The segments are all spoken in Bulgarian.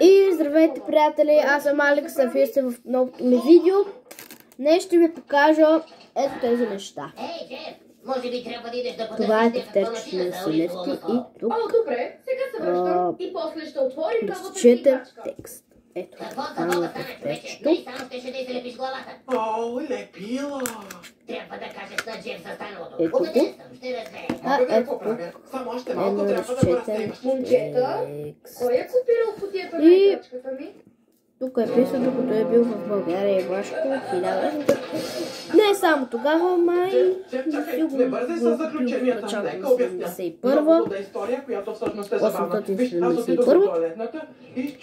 И здравейте, приятели, аз съм Алекс, а вие сте в новото ми видео. Днес ще ви покажа ето тези неща. Това е тефтерчето на Василевски и тук да чете текст. Ето, това е тефтерчето. Ето го. А ето тук е на разчетен текст. И тук е писано, докато е бил в България и Вашко 1800. Не само тогава, май сигурно в началото на 1871,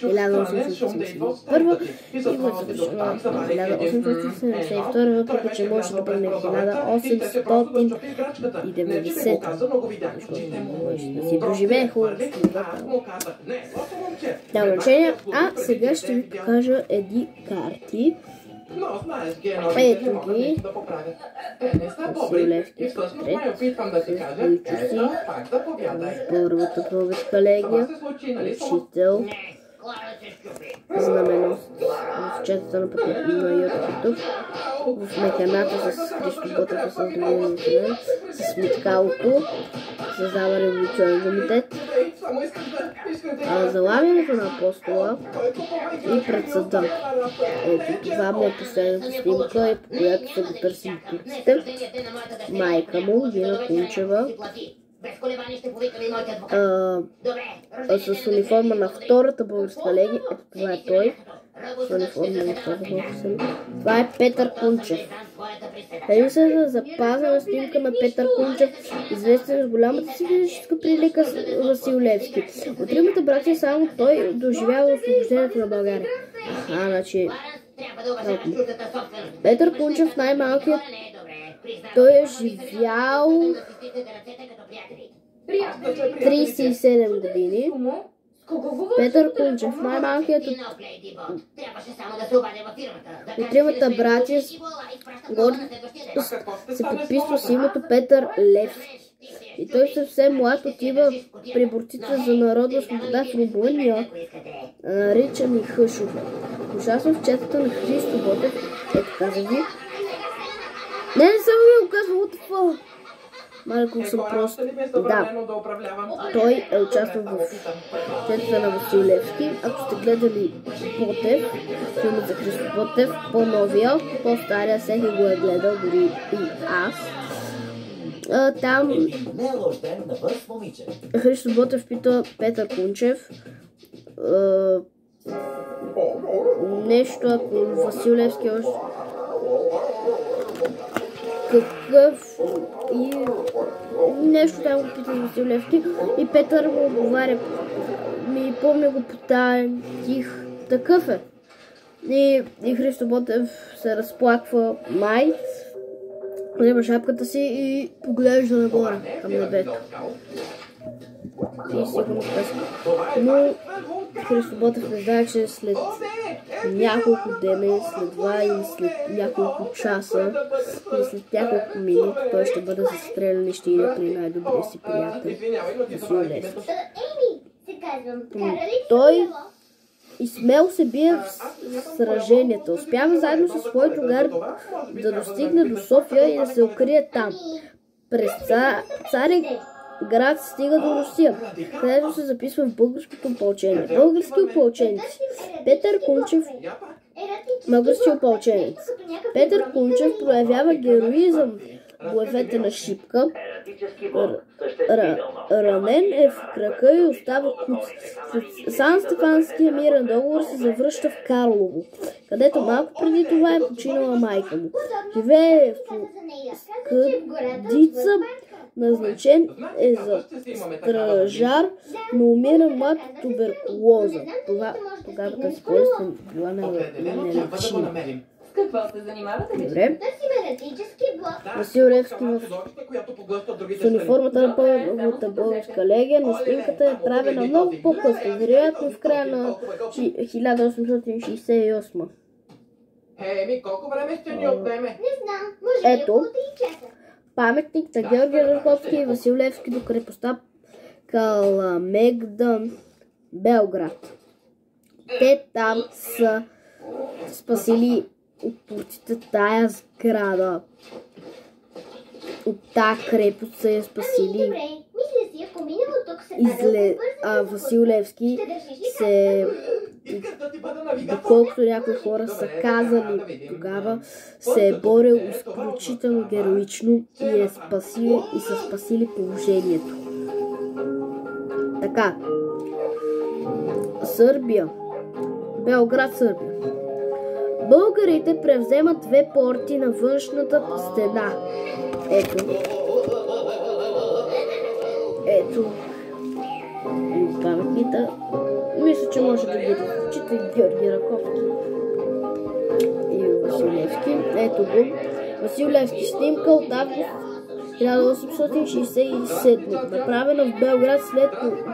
1871 и го завършено 1872, въпреки че може да бъде 1890. Може да си проживее хубаво. Няма значение. А сега ще ви покажа едни карти. Ето ги. Василевски портрет с Бойчо си. Първата българска легия. Учител. Знаменост в четата на пътя на Йотов. В механата с Христо Ботев и с Доволен с Миткалото. Създава революционен комитет. Залавянето на апостола и пред съда. Ето това му е последната снимка, по която са го търсили турците. Майка му, Гина Кунчева. С униформа на втората българска легия. Ето това е той. С униформа на втората българска легия. Това е Петър Кунчев. Единствената запазена снимка на Петър Кунчев, известен с голямата си физическа прилика с Васил Левски. От тримата братя само той доживява освобождението на България. Значи... Петър Кунчев, най-малкият, той е живял 37 години. Петър Кунчев, най-малкият от тримата братя, се подписва с името Петър Левски. И той съвсем млад отива при борците за народна свобода в Румъния, наричани Хъшове. Участва в четата на Христо Ботев. Ето каза ви. Не съм ви го казвал от това. Малко съм просто. Да. Той е участвал в четата на Васил Левски. Ако сте гледали Ботев, филмът за Христо Ботев, по-новия, по-стария, всеки го е гледал, дори и аз. Там Христо Ботев пита Петър Кунчев нещо, ако Васил Левски още какъв и нещо там го пита Васил Левски и Петър му отговаря, ми помня го по тая тих, такъв е. И Христо Ботев се разплаква май, взема шапката си и поглежда нагоре към небето. И сигурно спеска. Но Христо Ботев не знае, че след няколко дена, след 2 или след няколко часа, или след няколко минути, той ще бъде застрелян и ще иде при най-добрия си приятел, Васил Левски. Той и смело се бие в сраженията. Успява заедно със свой другар да достигне до София и да се укрие там. През Цариград стига до Русия, където се записва в българското опълчение. Български опълченци. Петър Кунчев, български опълченец. Петър Кунчев проявява героизъм в боевете на Шипка. Ранен е в крака и остава куц. След Сан-Стефанския мирен договор се завръща в Карлово, където малко преди това е починала майка му. Живее в Скъдица, назначен е за стражар, но умира млад от туберкулоза. Тогава тази болест била нелечима. Какво се занимавате? Добре. Васил Левски с униформата на първата българска легия, но снимката е правена много по-късно, вероятно в края на 1868. Колко време ще ни отнеме? Ето паметник на Георги Раковски и Васил Левски до крепостта Каламегдан Белград. Те там са спасили от турците тая сграда. От тая крепост са я спасили. Добре, мисля си, ако минем от тук се Васил Левски се... Доколкото някои хора са казали тогава, се е борил изключително героично и са спасили положението. Така. Сърбия. Белград, Сърбия. Българите превземат 2 порти на външната стена. Ето. Паметните. Мисля, че може да ги различите Георги Раковски и Васил Левски. Ето го. Васил Левски. Снимка от август 1867. Направена в Белград след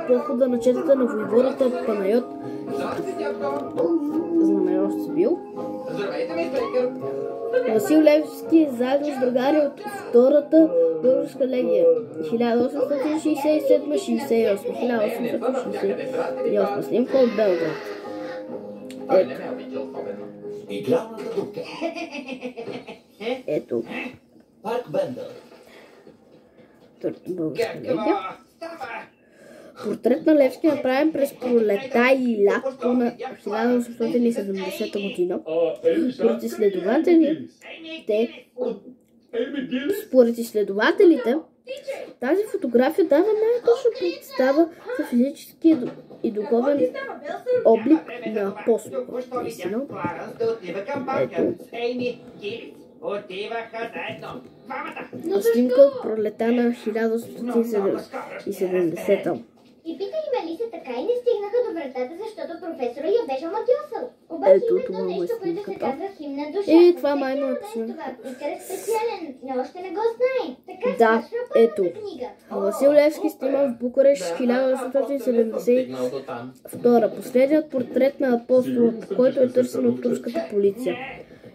похода на четата на войводата Панайот. Знаменосец си бил. Васил Левски заедно с другари от втората българска легия 1867-68. Снимка от Белград. Ето. Парк Бендър. Българска легия. Портрет на Левски направен през пролета и лятото на 1870 година. Според изследователите, тази фотография дава най-точна представа за физически и духовен облик на апостола. Ето. Снимка от пролета на 1870. И пита и Мелиса така и не стигнаха до вратата, защото професора я беше оматьосал. Обаче има едно нещо, което се казва химна душа. И това май му е това е специален, но още не го знае. Така да, свършва ето. първата книга. Васил Левски снима в Букурещ 1872. Последният портрет на апостола, който е търсен от турската полиция.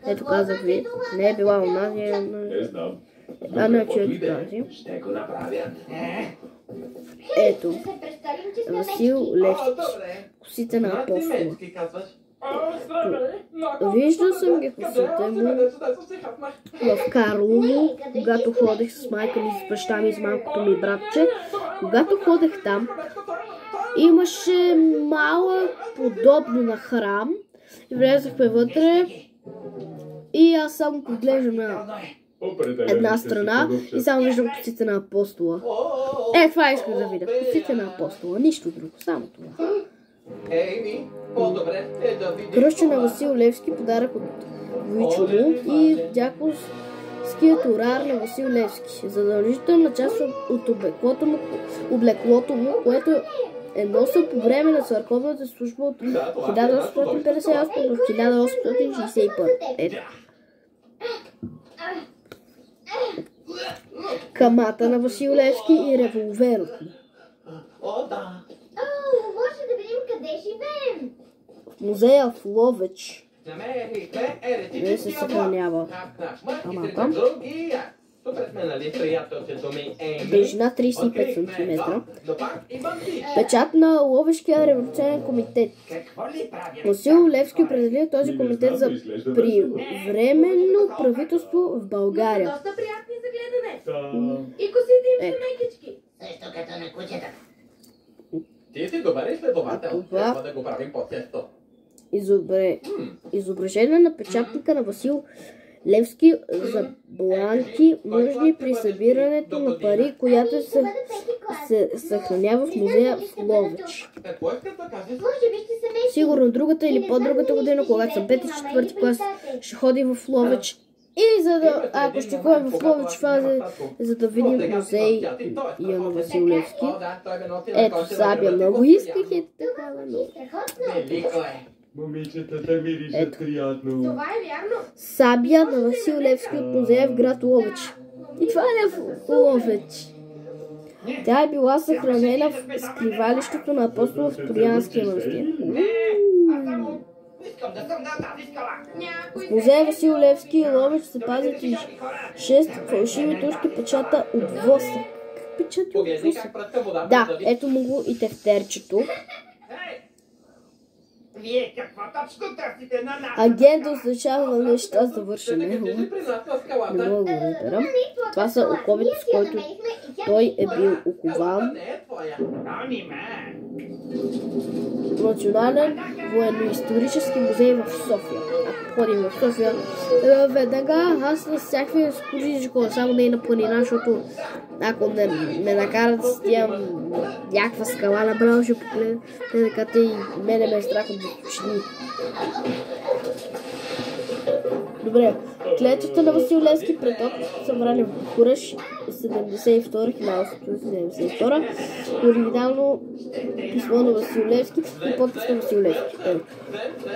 Ето казах ви, не е била онази, а не чуете тази. Ето, Васил Левски, косите на апостола. Виждал съм ги косите му в Карлово, когато ходех с майка ми, с баща ми и с малкото ми братче. Когато ходех там, имаше малък подобно на храм и влезахме вътре и аз само поглеждам на една страна и само виждам косите на апостола. Това исках да видя. Косите на апостола. Нищо друго. Само това. Кръща на Васил Левски, подарък от Войчово и дяковският орар на Васил Левски. Задължителна част от облеклото му, което е носил по време на църковната служба от 1858 до 1861. Ето. Камата на Васил Левски и револверът му. Може да видим къде живеем. В музея в Ловеч не се съхранява камата. Дължина 35 см. Печат на Ловешкия революционен комитет. Васил Левски определи този комитет за привременно правителство в България. Доста приятни за гледане. И косите им са мекички. Също като на кучета. Ти си добър изследовател. Трябва да го правим по-често. Изображение на печатника на Васил Левски за бланки, нужни при събирането на пари, която се съхранява в музея в Ловеч. Сигурно другата или по-другата година, когато съм 5-4 клас, ще ходим в Ловеч. И ако ще ходим в Ловеч фазе, за да видим музей на Васил Левски. Ето Сабия, много исках и такава, но... Момичетата миришат приятно. Това е вярно. Сабия на Васил Левски от музея в град Ловеч. И това е в Ловеч. Тя е била съхранена в скривалището на апостола в Троянския манастир. В музея Васил Левски и Ловеч се пазят и 6 фалшиви турски печата от восък. Печати от восък? Да, ето му го и тефтерчето. Вие какво точно търсите на нас? Агент означава неща завършене. Да не кажи при нас на Не скалата. мога да го разбера. Това са оковите, с които той е бил окован. Не е твоя. Тони, ма! Национален военно-исторически музей в София. Ако ходим в София, веднага аз на всякакви екскурзии, само не и на планина, защото ако ме накарат с тия някаква скала направо, ще погледна, така те и мене ме е страх от височини. Добре, клетвата на Васил Левски пред Общото събрание в Букурещ 1972, оригинално писмо на Васил Левски и подпис на Васил Левски.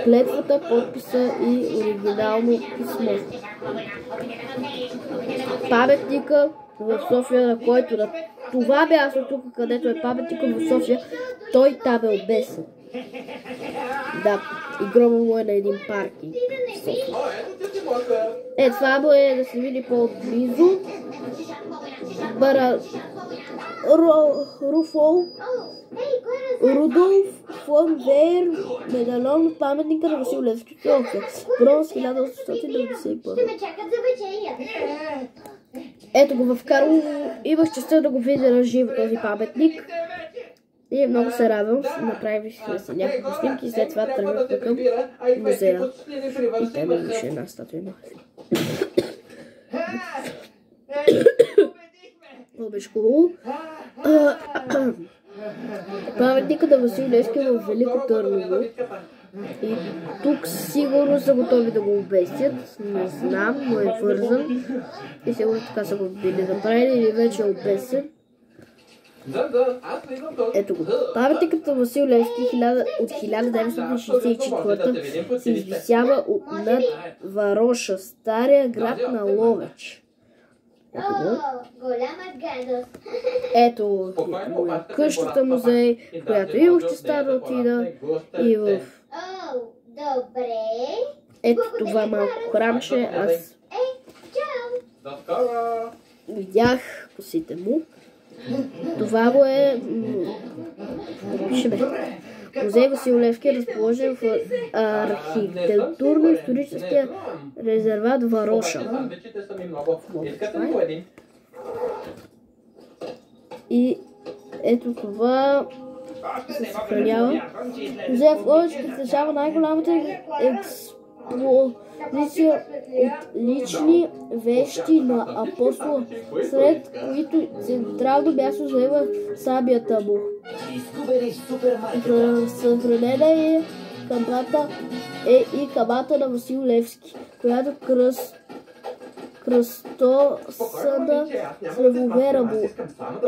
Клетвата, подписа и оригинално писмо. Паметника в София, на който на това място тук, където е паметника в София, той там е обесен. Да, и гроба му е на един паркинг. Това му е да се види по-близо. Рудолф фон Вейер, медальон от паметника на Васил Левски. Бронз 1891. Ще ме чакат за вечеря. Ето го в Карлово. Имах честа да го видя на живо този паметник. И много се радвам. Направих се няколко снимки и след това тръгнах към музея. И там имаше една статуя. Това беше хубаво. Паметникът на Васил Левски в Велико Търново. И тук сигурно са готови да го обесят. Не знам, но е вързан. И сигурно така са го били направили или вече е обесен. Ето го. Паметникът на Васил Левски от 1964 се извисява над Вароша, стария град на Ловеч. Голяма гадост. Ето къщата музей, в която имах честа да отида и в... Добре. Ето това малко храмче, аз видях косите му. Това го е... Музей Васил Левски е разположен в архитектурно-историческия резерват Вароша. И ето това се съхранява. Музея в Ловеч притежава най-голямата експозиция от лични вещи на апостола, сред които централно място заема сабията му. Съхранена е камата на Васил Левски, която кръстосана с револвера му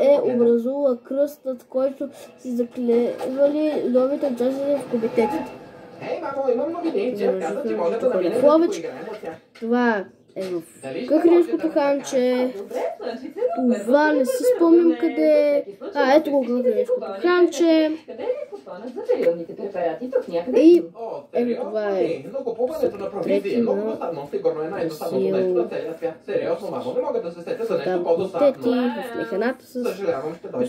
е образувала кръст, над който си заклевали новите участници в комитетите. В Ловеч. Това е в Кахринското ханче. Това не си спомням къде е. Ето го Кахринското ханче. И ето това е трети на Тети в Механата с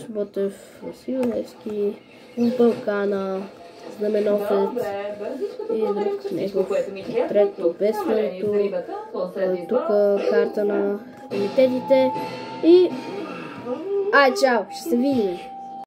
Ботев, Васил Левски, Балкана, Знаменосец и друг негов портрет от бедствието. Тук карта на комитетите и... Чао! Ще се видим!